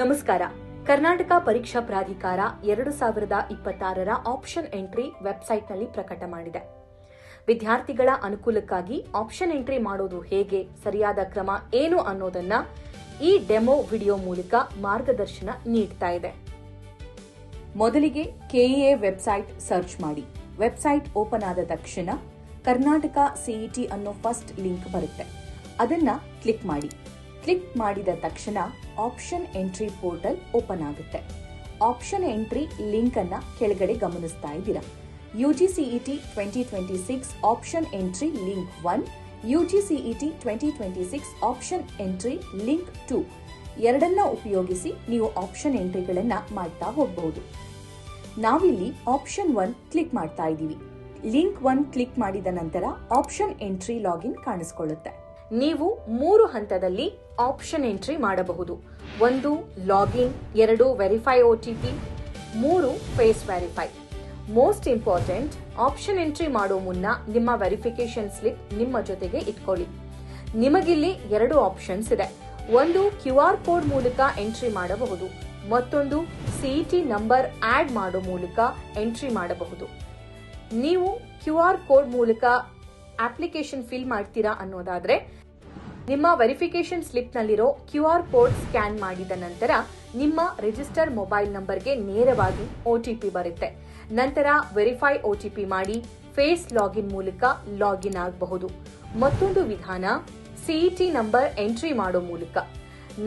ನಮಸ್ಕಾರ. ಕರ್ನಾಟಕ ಪರೀಕ್ಷಾ ಪ್ರಾಧಿಕಾರ 2026ರ ಆಪ್ಷನ್ ಎಂಟ್ರಿ ವೆಬ್ಸೈಟ್ನಲ್ಲಿ ಪ್ರಕಟ ಮಾಡಿದೆ. ವಿದ್ಯಾರ್ಥಿಗಳ ಅನುಕೂಲಕ್ಕಾಗಿ ಆಪ್ಷನ್ ಎಂಟ್ರಿ ಮಾಡೋದು ಹೇಗೆ, ಸರಿಯಾದ ಕ್ರಮ ಏನು ಅನ್ನೋದನ್ನ ಈ ಡೆಮೋ ವಿಡಿಯೋ ಮೂಲಕ ಮಾರ್ಗದರ್ಶನ ನೀಡ್ತಾ ಇದೆ. ಮೊದಲಿಗೆ ಕೆಇಎ ವೆಬ್ಸೈಟ್ ಸರ್ಚ್ ಮಾಡಿ. ವೆಬ್ಸೈಟ್ ಓಪನ್ ಆದ ತಕ್ಷಣ ಕರ್ನಾಟಕ ಸಿಇಟಿ ಅನ್ನೋ ಫಸ್ಟ್ ಲಿಂಕ್ ಬರುತ್ತೆ. ಅದನ್ನ ಕ್ಲಿಕ್ ಮಾಡಿ. ಕ್ಲಿಕ್ ಮಾಡಿದ ತಕ್ಷಣ ಆಪ್ಷನ್ ಎಂಟ್ರಿ ಪೋರ್ಟಲ್ ಓಪನ್ ಆಗುತ್ತೆ. ಆಪ್ಷನ್ ಎಂಟ್ರಿ ಲಿಂಕ್ ಅನ್ನ ಕೆಳಗಡೆ ಗಮನಿಸ್ತಾ ಇದ್ದೀರಾ. UGCET 2026 option entry link 1, UGCET 2026 option entry link 2 ಎರಡನ್ನ ಉಪಯೋಗಿಸಿ ನೀವು ಆಪ್ಷನ್ ಎಂಟ್ರಿಗಳನ್ನ ಮಾಡ್ತಾ ಹೋಗಬಹುದು. ನಾವಿಲ್ಲಿ ಆಪ್ಷನ್ 1 ಕ್ಲಿಕ್ ಮಾಡ್ತಾ ಇದ್ದೀವಿ. ಲಿಂಕ್ 1 ಕ್ಲಿಕ್ ಮಾಡಿದ ನಂತರ ಆಪ್ಷನ್ ಎಂಟ್ರಿ ಲಾಗಿನ್ ಕಾಣಿಸಿಕೊಳ್ಳುತ್ತೆ. ನೀವು 3 ಹಂತದಲ್ಲಿ ಆಪ್ಷನ್ ಎಂಟ್ರಿ ಮಾಡಬಹುದು. 1 login, 2 verify OTP, 3 face verify. Most important, option entry ಮಾಡೋ ಮುನ್ನ ನಿಮ್ಮ ವೆರಿಫಿಕೇಶನ್ ಸ್ಲಿಪ್ ನಿಮ್ಮ ಜೊತೆಗೆ ಇಟ್ಕೊಳ್ಳಿ. ನಿಮಗಿಲ್ಲಿ 2 ಆಪ್ಷನ್ಸ್ ಇದೆ. ಒಂದು QR ಕೋಡ್ ಮೂಲಕ ಎಂಟ್ರಿ ಮಾಡಬಹುದು, ಮತ್ತೊಂದು ಸಿಇಟಿ ನಂಬರ್ ಆಡ್ ಮಾಡೋ ಮೂಲಕ ಎಂಟ್ರಿ ಮಾಡಬಹುದು. ನೀವು QR ಕೋಡ್ ಮೂಲಕ ಅಪ್ಲಿಕೇಶನ್ ಫಿಲ್ ಮಾಡ್ತೀರಾ ಅನ್ನೋದಾದ್ರೆ ನಿಮ್ಮ ವೆರಿಫಿಕೇಶನ್ ಸ್ಲಿಪ್ ನಲ್ಲಿರೋ QR ಕೋಡ್ ಸ್ಕ್ಯಾನ್ ಮಾಡಿದ ನಂತರ ನಿಮ್ಮ ರಿಜಿಸ್ಟರ್ ಮೊಬೈಲ್ ನಂಬರ್ಗೆ ನೇರವಾಗಿ OTP ಬರುತ್ತೆ. ನಂತರ ವೆರಿಫೈ OTP ಮಾಡಿ ಫೇಸ್ ಲಾಗಿನ್ ಮೂಲಕ ಲಾಗಿನ್ ಆಗಬಹುದು. ಮತ್ತೊಂದು ವಿಧಾನ ಸಿಇಟಿ ನಂಬರ್ ಎಂಟ್ರಿ ಮಾಡೋ ಮೂಲಕ.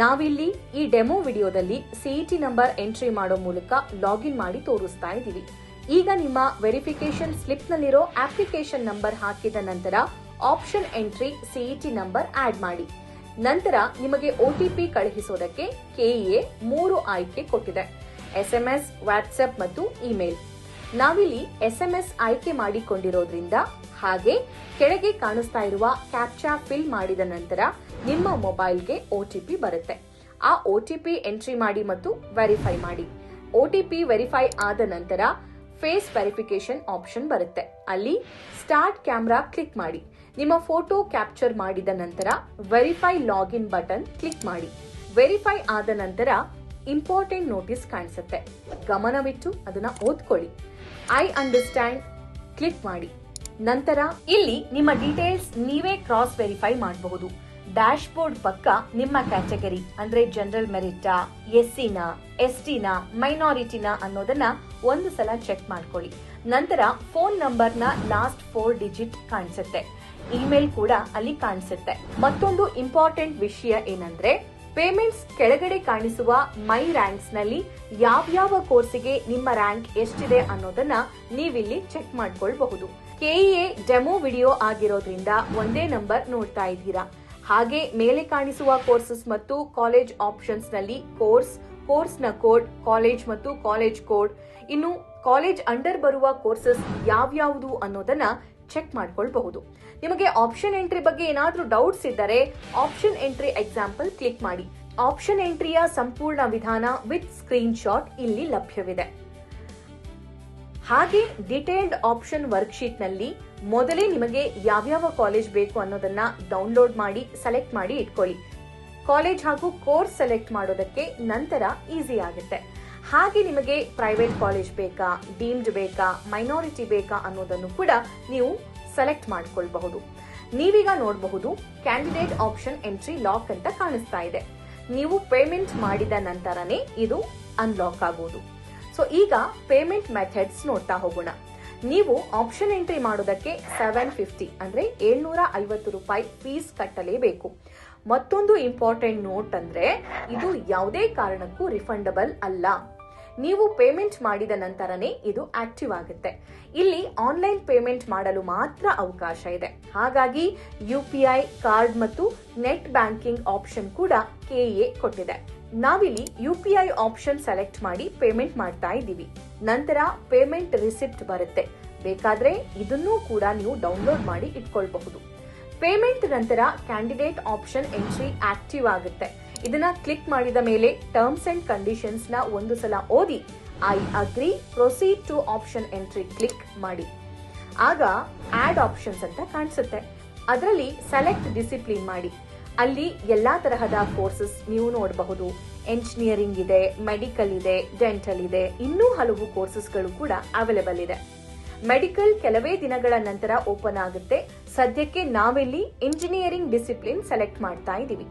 ನಾವಿಲ್ಲಿ ಈ ಡೆಮೋ ವಿಡಿಯೋದಲ್ಲಿ ಸಿಇಟಿ ನಂಬರ್ ಎಂಟ್ರಿ ಮಾಡೋ ಮೂಲಕ ಲಾಗಿನ್ ಮಾಡಿ ತೋರಿಸ್ತಾ ಇದ್ದೀವಿ. ಈಗ ನಿಮ್ಮ ವೆರಿಫಿಕೇಶನ್ ಸ್ಲಿಪ್ ನಲ್ಲಿರೋ ಅಪ್ಲಿಕೇಶನ್ ನಂಬರ್ ಹಾಕಿದ ನಂತರ option entry CET number add ಮಾಡಿ. ನಂತರ ನಿಮಗೆ OTP ಕಳುಹಿಸೋದಕ್ಕೆ ಕೆಇಎ 3 ಆಯ್ಕೆ ಕೊಟ್ಟಿದೆ: SMS, ವಾಟ್ಸ್ಆಪ್ ಮತ್ತು ಇಮೇಲ್. ನಾವಿಲ್ಲಿ SMS ಆಯ್ಕೆ ಮಾಡಿಕೊಂಡಿರೋದ್ರಿಂದ ಹಾಗೆ ಕೆಳಗೆ ಕಾಣಿಸ್ತಾ ಇರುವ ಕ್ಯಾಪ್ಚಾ ಫಿಲ್ ಮಾಡಿದ ನಂತರ ನಿಮ್ಮ ಮೊಬೈಲ್ಗೆ OTP ಬರುತ್ತೆ. ಆ OTP ಎಂಟ್ರಿ ಮಾಡಿ ಮತ್ತು ವೆರಿಫೈ ಮಾಡಿ. OTP ವೆರಿಫೈ ಆದ ನಂತರ ಫೇಸ್ ವೆರಿಫಿಕೇಶನ್ ಆಪ್ಷನ್ ಬರುತ್ತೆ. ಅಲ್ಲಿ ಸ್ಟಾರ್ಟ್ ಕ್ಯಾಮ್ರಾ ಕ್ಲಿಕ್ ಮಾಡಿ. ನಿಮ್ಮ ಫೋಟೋ ಕ್ಯಾಪ್ಚರ್ ಮಾಡಿದ ನಂತರ ವೆರಿಫೈ ಲಾಗಿನ್ ಬಟನ್ ಕ್ಲಿಕ್ ಮಾಡಿ. ವೆರಿಫೈ ಆದ ನಂತರ ಇಂಪಾರ್ಟೆಂಟ್ ನೋಟಿಸ್ ಕಾಣಿಸುತ್ತೆ. ಗಮನವಿಟ್ಟು ಅದನ್ನ ಓದ್ಕೊಳ್ಳಿ. ಐ ಅಂಡರ್ಸ್ಟ್ಯಾಂಡ್ ಕ್ಲಿಕ್ ಮಾಡಿ. ನಂತರ ಇಲ್ಲಿ ನಿಮ್ಮ ಡೀಟೇಲ್ಸ್ ನೀವೇ ಕ್ರಾಸ್ ವೆರಿಫೈ ಮಾಡಬಹುದು. ಡ್ಯಾಶ್ ಬೋರ್ಡ್ ಪಕ್ಕ ನಿಮ್ಮ ಕ್ಯಾಟಗರಿ ಅಂದ್ರೆ ಜನರಲ್ ಮೆರಿಟಾ, SCನ, STನ, ಮೈನಾರಿಟಿನ ಅನ್ನೋದನ್ನ ಒಂದು ಸಲ ಚೆಕ್ ಮಾಡ್ಕೊಳ್ಳಿ. ನಂತರ ಫೋನ್ ನಂಬರ್ನ ಲಾಸ್ಟ್ 4 ಡಿಜಿಟ್ ಕಾಣಿಸುತ್ತೆ. ಇಮೇಲ್ ಕೂಡ ಅಲ್ಲಿ ಕಾಣಿಸುತ್ತೆ. ಮತ್ತೊಂದು ಇಂಪಾರ್ಟೆಂಟ್ ವಿಷಯ ಏನಂದ್ರೆ ಪೇಮೆಂಟ್ಸ್ ಕೆಳಗಡೆ ಕಾಣಿಸುವ ಮೈ ರ್ಯಾಂಕ್ಸ್ ನಲ್ಲಿ ಯಾವ್ಯಾವ ಕೋರ್ಸಿಗೆ ನಿಮ್ಮ ರ್ಯಾಂಕ್ ಎಷ್ಟಿದೆ ಅನ್ನೋದನ್ನ ನೀವಿಲ್ಲಿ ಚೆಕ್ ಮಾಡ್ಕೊಳ್ಬಹುದು. ಕೆಇಎ ಡೆಮೋ ವಿಡಿಯೋ ಆಗಿರೋದ್ರಿಂದ ಒಂದೇ ನಂಬರ್ ನೋಡ್ತಾ ಇದ್ದೀರಾ. ಹಾಗೆ ಮೇಲೆ ಕಾಣಿಸುವ ಕೋರ್ಸಸ್ ಮತ್ತು ಕಾಲೇಜ್ ಆಪ್ಷನ್ಸ್ ನಲ್ಲಿ ಕೋರ್ಸ್ನ ಕೋಡ್, ಕಾಲೇಜ್ ಮತ್ತು ಕಾಲೇಜ್ ಕೋಡ್, ಇನ್ನು ಕಾಲೇಜ್ ಅಂಡರ್ ಬರುವ ಕೋರ್ಸಸ್ ಯಾವ್ಯಾವುದು ಅನ್ನೋದನ್ನ ಚೆಕ್ ಮಾಡ್ಕೊಳ್ಬಹುದು. ನಿಮಗೆ ಆಪ್ಷನ್ ಎಂಟ್ರಿ ಬಗ್ಗೆ ಏನಾದ್ರೂ ಡೌಟ್ಸ್ ಇದ್ದರೆ ಆಪ್ಷನ್ ಎಂಟ್ರಿ ಎಕ್ಸಾಂಪಲ್ ಕ್ಲಿಕ್ ಮಾಡಿ. ಆಪ್ಷನ್ ಎಂಟ್ರಿಯ ಸಂಪೂರ್ಣ ವಿಧಾನ ವಿತ್ ಸ್ಕ್ರೀನ್ ಶಾಟ್ ಇಲ್ಲಿ ಲಭ್ಯವಿದೆ. ಹಾಗೆ ಡಿಟೇಲ್ಡ್ ಆಪ್ಷನ್ ವರ್ಕ್ಶೀಟ್ ನಲ್ಲಿ ಮೊದಲೇ ನಿಮಗೆ ಯಾವ್ಯಾವ ಕಾಲೇಜ್ ಬೇಕು ಅನ್ನೋದನ್ನ ಡೌನ್ಲೋಡ್ ಮಾಡಿ ಸೆಲೆಕ್ಟ್ ಮಾಡಿ ಇಟ್ಕೊಳ್ಳಿ. ಕಾಲೇಜ್ ಹಾಗೂ ಕೋರ್ಸ್ ಸೆಲೆಕ್ಟ್ ಮಾಡೋದಕ್ಕೆ ನಂತರ ಈಸಿ ಆಗುತ್ತೆ. ಹಾಗೆ ನಿಮಗೆ ಪ್ರೈವೇಟ್ ಕಾಲೇಜ್ ಬೇಕಾ, ಡೀಮ್ಡ್ ಬೇಕಾ, ಮೈನಾರಿಟಿ ಬೇಕಾ ಅನ್ನೋದನ್ನು ಕೂಡ ನೀವು ಸೆಲೆಕ್ಟ್ ಮಾಡ್ಕೊಳ್ಬಹುದು. ನೀವೀಗ ನೋಡಬಹುದು ಕ್ಯಾಂಡಿಡೇಟ್ ಆಪ್ಷನ್ ಎಂಟ್ರಿ ಲಾಕ್ ಅಂತ ಕಾಣಿಸ್ತಾ ಇದೆ. ನೀವು ಪೇಮೆಂಟ್ ಮಾಡಿದ ನಂತರನೇ ಇದು ಅನ್ಲಾಕ್ ಆಗೋದು. ಸೊ ಈಗ ಪೇಮೆಂಟ್ ಮೆಥಡ್ಸ್ ನೋಡ್ತಾ ಹೋಗೋಣ. ನೀವು ಆಪ್ಷನ್ ಎಂಟ್ರಿ ಮಾಡೋದಕ್ಕೆ 750 ಅಂದ್ರೆ 750 ರೂಪಾಯಿ ಫೀಸ್ ಕಟ್ಟಲೇಬೇಕು. ಮತ್ತೊಂದು ಇಂಪಾರ್ಟೆಂಟ್ ನೋಟ್ ಅಂದ್ರೆ ಇದು ಯಾವುದೇ ಕಾರಣಕ್ಕೂ ರಿಫಂಡಬಲ್ ಅಲ್ಲ. ನೀವು ಪೇಮೆಂಟ್ ಮಾಡಿದ ನಂತರನೇ ಇದು ಆಕ್ಟಿವ್ ಆಗುತ್ತೆ. ಇಲ್ಲಿ ಆನ್ಲೈನ್ ಪೇಮೆಂಟ್ ಮಾಡಲು ಮಾತ್ರ ಅವಕಾಶ ಇದೆ. ಹಾಗಾಗಿ UPI ಕಾರ್ಡ್ ಮತ್ತು ನೆಟ್ ಬ್ಯಾಂಕಿಂಗ್ ಆಪ್ಷನ್ ಕೂಡ ಕೆಇಎ ಕೊಟ್ಟಿದೆ. ನಾವಿಲ್ಲಿ UPI ಆಪ್ಷನ್ ಸೆಲೆಕ್ಟ್ ಮಾಡಿ ಪೇಮೆಂಟ್ ಮಾಡ್ತಾ ಇದ್ದೀವಿ. ನಂತರ ಪೇಮೆಂಟ್ ರಿಸಿಪ್ಟ್ ಬರುತ್ತೆ. ಬೇಕಾದ್ರೆ ಇದನ್ನೂ ಕೂಡ ನೀವು ಡೌನ್ಲೋಡ್ ಮಾಡಿ ಇಟ್ಕೊಳ್ಬಹುದು. ಪೇಮೆಂಟ್ ನಂತರ ಕ್ಯಾಂಡಿಡೇಟ್ ಆಪ್ಷನ್ ಎಂಟ್ರಿ ಆಕ್ಟಿವ್ ಆಗುತ್ತೆ. ಇದನ್ನ ಕ್ಲಿಕ್ ಮಾಡಿದ ಮೇಲೆ ಟರ್ಮ್ಸ್ ಅಂಡ್ ಕಂಡೀಷನ್ಸ್ ನ ಒಂದು ಸಲ ಓದಿ I agree, proceed to option entry click ಮಾಡಿ. ಆಗ ಆಡ್ ಆಪ್ಷನ್ಸ್ ಅಂತ ಕಾಣಿಸುತ್ತೆ. ಅದರಲ್ಲಿ ಸೆಲೆಕ್ಟ್ ಡಿಸಿಪ್ಲಿನ್ ಮಾಡಿ. ಅಲ್ಲಿ ಎಲ್ಲಾ ತರಹದ ಕೋರ್ಸಸ್ ನೀವು ನೋಡಬಹುದು. ಎಂಜಿನಿಯರಿಂಗ್ ಇದೆ, ಮೆಡಿಕಲ್ ಇದೆ, ಡೆಂಟಲ್ ಇದೆ, ಇನ್ನೂ ಹಲವು ಕೋರ್ಸಸ್ಗಳು ಕೂಡ ಅವೈಲೇಬಲ್ ಇದೆ. ಮೆಡಿಕಲ್ ಕೆಲವೇ ದಿನಗಳ ನಂತರ ಓಪನ್ ಆಗುತ್ತೆ. ಸದ್ಯಕ್ಕೆ ನಾವಿಲ್ಲಿ ಇಂಜಿನಿಯರಿಂಗ್ ಡಿಸಿಪ್ಲಿನ್ ಸೆಲೆಕ್ಟ್ ಮಾಡ್ತಾ ಇದ್ದೀವಿ.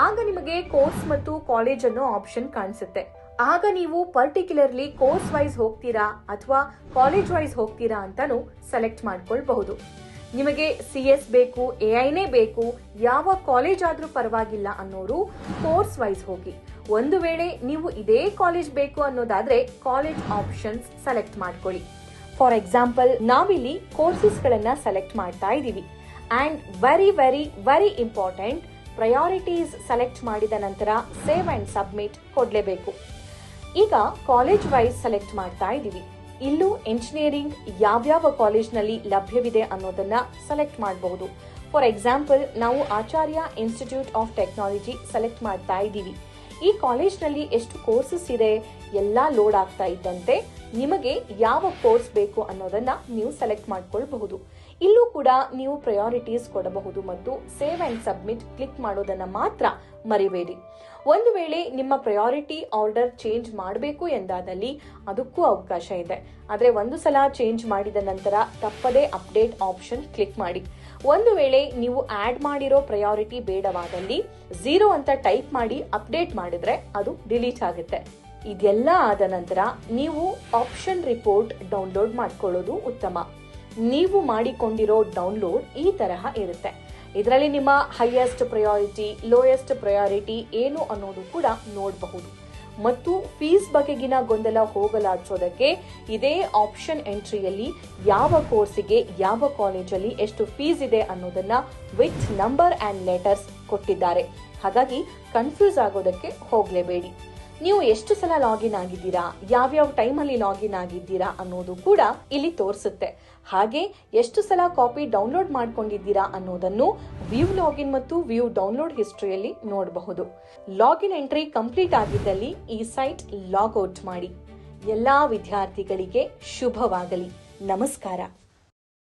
ಆಗ ನಿಮಗೆ ಕೋರ್ಸ್ ಮತ್ತು ಕಾಲೇಜ್ ಅನ್ನೋ ಆಪ್ಷನ್ ಕಾಣಿಸುತ್ತೆ. ಆಗ ನೀವು ಪರ್ಟಿಕ್ಯುಲರ್ಲಿ ಕೋರ್ಸ್ ವೈಸ್ ಹೋಗ್ತೀರಾ ಅಥವಾ ಕಾಲೇಜ್ ವೈಸ್ ಹೋಗ್ತೀರಾ ಅಂತಾನು ಸೆಲೆಕ್ಟ್ ಮಾಡ್ಕೊಳ್ಬಹುದು. ನಿಮಗೆ CS ಬೇಕು, AIನೇ ಬೇಕು, ಯಾವ ಕಾಲೇಜ್ ಆದ್ರೂ ಪರವಾಗಿಲ್ಲ ಅನ್ನೋರು ಕೋರ್ಸ್ ವೈಸ್ ಹೋಗಿ. ಒಂದು ವೇಳೆ ನೀವು ಇದೇ ಕಾಲೇಜ್ ಬೇಕು ಅನ್ನೋದಾದ್ರೆ ಕಾಲೇಜ್ ಆಪ್ಷನ್ಸ್ ಸೆಲೆಕ್ಟ್ ಮಾಡ್ಕೊಳ್ಳಿ. ಫಾರ್ ಎಕ್ಸಾಂಪಲ್, ನಾವಿಲ್ಲಿ ಕೋರ್ಸಸ್ ಗಳನ್ನ ಸೆಲೆಕ್ಟ್ ಮಾಡ್ತಾ ಇದ್ದೀವಿ. And very very very important, priorities select ಮಾಡಿದ ನಂತರ ಸೇವ್ ಅಂಡ್ ಸಬ್ಮಿಟ್ ಕೊಡ್ಲೇಬೇಕು. ಈಗ ಕಾಲೇಜ್ ವೈಸ್ ಸೆಲೆಕ್ಟ್ ಮಾಡ್ತಾ ಇದ್ದೀವಿ. ಇಲ್ಲೂ ಎಂಜಿನಿಯರಿಂಗ್ ಯಾವ್ಯಾವ ಕಾಲೇಜ್ನಲ್ಲಿ ಲಭ್ಯವಿದೆ ಅನ್ನೋದನ್ನ ಸೆಲೆಕ್ಟ್ ಮಾಡಬಹುದು. ಫಾರ್ ಎಕ್ಸಾಂಪಲ್, ನಾವು ಆಚಾರ್ಯ ಇನ್ಸ್ಟಿಟ್ಯೂಟ್ ಆಫ್ ಟೆಕ್ನಾಲಜಿ ಸೆಲೆಕ್ಟ್ ಮಾಡ್ತಾ ಇದ್ದೀವಿ. ಈ ಕಾಲೇಜ್ನಲ್ಲಿ ಎಷ್ಟು ಕೋರ್ಸಸ್ ಇದೆ ಎಲ್ಲ ಲೋಡ್ ಆಗ್ತಾ ಇದ್ದಂತೆ ನಿಮಗೆ ಯಾವ ಕೋರ್ಸ್ ಬೇಕು ಅನ್ನೋದನ್ನ ನೀವು ಸೆಲೆಕ್ಟ್ ಮಾಡ್ಕೊಳ್ಬಹುದು. ಇಲ್ಲೂ ಕೂಡ ನೀವು ಪ್ರಯಾರಿಟೀಸ್ ಕೊಡಬಹುದು ಮತ್ತು ಸೇವ್ ಅಂಡ್ ಸಬ್ಮಿಟ್ ಕ್ಲಿಕ್ ಮಾಡೋದನ್ನ ಮಾತ್ರ ಮರಿಬೇಡಿ. ಒಂದು ವೇಳೆ ನಿಮ್ಮ ಪ್ರಯಾರಿಟಿ ಆರ್ಡರ್ ಚೇಂಜ್ ಮಾಡಬೇಕು ಎಂದಾದಲ್ಲಿ ಅದಕ್ಕೂ ಅವಕಾಶ ಇದೆ. ಆದ್ರೆ ಒಂದು ಸಲ ಚೇಂಜ್ ಮಾಡಿದ ನಂತರ ತಪ್ಪದೇ ಅಪ್ಡೇಟ್ ಆಪ್ಷನ್ ಕ್ಲಿಕ್ ಮಾಡಿ. ಒಂದು ವೇಳೆ ನೀವು ಆಡ್ ಮಾಡಿರೋ ಪ್ರಯಾರಿಟಿ ಬೇಡವಾದಲ್ಲಿ 0 ಅಂತ ಟೈಪ್ ಮಾಡಿ ಅಪ್ಡೇಟ್ ಮಾಡಿದ್ರೆ ಅದು ಡಿಲೀಟ್ ಆಗುತ್ತೆ. ಇದೆಲ್ಲ ಆದ ನಂತರ ನೀವು ಆಪ್ಷನ್ ರಿಪೋರ್ಟ್ ಡೌನ್ಲೋಡ್ ಮಾಡ್ಕೊಳ್ಳೋದು ಉತ್ತಮ. ನೀವು ಮಾಡಿಕೊಂಡಿರೋ ಡೌನ್ಲೋಡ್ ಈ ತರಹ ಇರುತ್ತೆ. ಇದರಲ್ಲಿ ನಿಮ್ಮ ಹೈಯೆಸ್ಟ್ ಪ್ರಯಾರಿಟಿ, ಲೋಯೆಸ್ಟ್ ಪ್ರಯಾರಿಟಿ ಏನು ಅನ್ನೋದು ಕೂಡ ನೋಡಬಹುದು. ಮತ್ತು ಫೀಸ್ ಬಗೆಗಿನ ಗೊಂದಲ ಹೋಗಲಾಡಿಸೋದಕ್ಕೆ ಇದೇ ಆಪ್ಷನ್ ಎಂಟ್ರಿಯಲ್ಲಿ ಯಾವ ಕೋರ್ಸಿಗೆ ಯಾವ ಕಾಲೇಜಲ್ಲಿ ಎಷ್ಟು ಫೀಸ್ ಇದೆ ಅನ್ನೋದನ್ನ ವಿತ್ ನಂಬರ್ ಅಂಡ್ ಲೆಟರ್ಸ್ ಕೊಟ್ಟಿದ್ದಾರೆ. ಹಾಗಾಗಿ ಕನ್ಫ್ಯೂಸ್ ಆಗೋದಕ್ಕೆ ಹೋಗ್ಲೇಬೇಡಿ. ನೀವು ಎಷ್ಟು ಸಲ ಲಾಗಿನ್ ಆಗಿದ್ದೀರಾ, ಯಾವ್ಯಾವ ಟೈಮಲ್ಲಿ ಲಾಗಿನ್ ಆಗಿದ್ದೀರಾ ಅನ್ನೋದು ಕೂಡ ಇಲ್ಲಿ ತೋರಿಸುತ್ತೆ. ಹಾಗೆ ಎಷ್ಟು ಸಲ ಕಾಪಿ ಡೌನ್ಲೋಡ್ ಮಾಡ್ಕೊಂಡಿದ್ದೀರಾ ಅನ್ನೋದನ್ನು ವ್ಯೂ ಲಾಗಿನ್ ಮತ್ತು ವ್ಯೂ ಡೌನ್ಲೋಡ್ ಹಿಸ್ಟ್ರಿಯಲ್ಲಿ ನೋಡಬಹುದು. ಲಾಗಿನ್ ಎಂಟ್ರಿ ಕಂಪ್ಲೀಟ್ ಆಗಿದ್ದಲ್ಲಿ ಈ ಸೈಟ್ ಲಾಗ್ ಔಟ್ ಮಾಡಿ. ಎಲ್ಲಾ ವಿದ್ಯಾರ್ಥಿಗಳಿಗೆ ಶುಭವಾಗಲಿ. ನಮಸ್ಕಾರ.